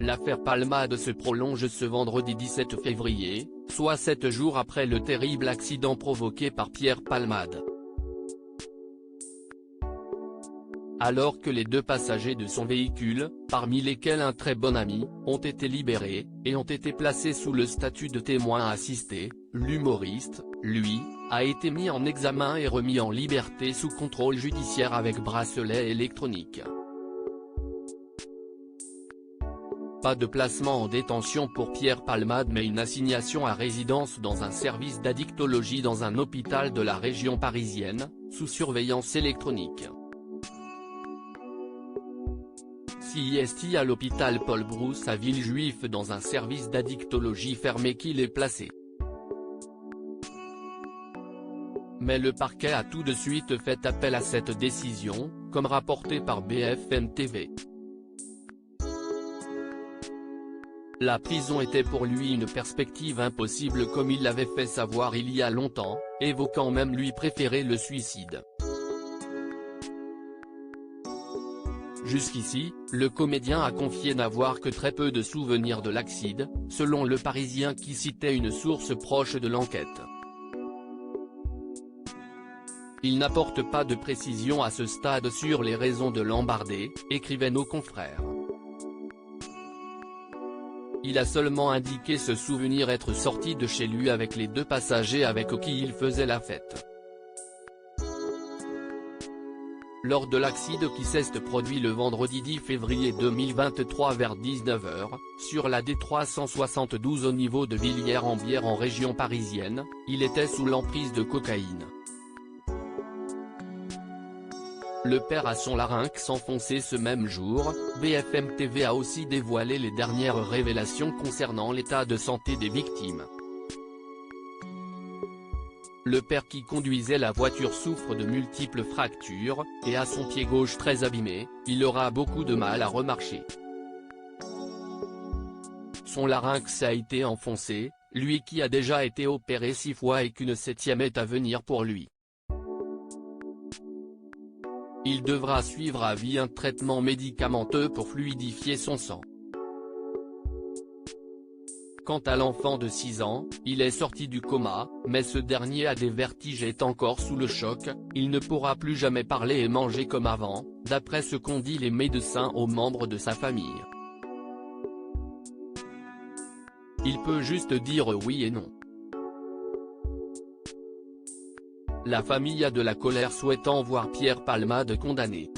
L'affaire Palmade se prolonge ce vendredi 17 février, soit 7 jours après le terrible accident provoqué par Pierre Palmade. Alors que les 2 passagers de son véhicule, parmi lesquels un très bon ami, ont été libérés, et ont été placés sous le statut de témoin assisté, l'humoriste, lui, a été mis en examen et remis en liberté sous contrôle judiciaire avec bracelet électronique. Pas de placement en détention pour Pierre Palmade mais une assignation à résidence dans un service d'addictologie dans un hôpital de la région parisienne, sous surveillance électronique. CIST à l'hôpital Paul Brousse à Villejuif dans un service d'addictologie fermé qu'il est placé. Mais le parquet a tout de suite fait appel à cette décision, comme rapporté par BFM TV. La prison était pour lui une perspective impossible comme il l'avait fait savoir il y a longtemps, évoquant même lui préférer le suicide. Jusqu'ici, le comédien a confié n'avoir que très peu de souvenirs de l'accident, selon Le Parisien qui citait une source proche de l'enquête. Il n'apporte pas de précision à ce stade sur les raisons de l'embardé, écrivaient nos confrères. Il a seulement indiqué se souvenir être sorti de chez lui avec les 2 passagers avec qui il faisait la fête. Lors de l'accident qui s'est produit le vendredi 10 février 2023 vers 19h, sur la D372 au niveau de Villiers-en-Bière en région parisienne, il était sous l'emprise de cocaïne. Le père a son larynx enfoncé ce même jour. BFM TV a aussi dévoilé les dernières révélations concernant l'état de santé des victimes. Le père qui conduisait la voiture souffre de multiples fractures, et a son pied gauche très abîmé, il aura beaucoup de mal à remarcher. Son larynx a été enfoncé, lui qui a déjà été opéré 6 fois et qu'une 7e est à venir pour lui. Il devra suivre à vie un traitement médicamenteux pour fluidifier son sang. Quant à l'enfant de 6 ans, il est sorti du coma, mais ce dernier a des vertiges et est encore sous le choc, il ne pourra plus jamais parler et manger comme avant, d'après ce qu'ont dit les médecins aux membres de sa famille. Il peut juste dire oui et non. La famille a de la colère souhaitant voir Pierre Palmade condamné.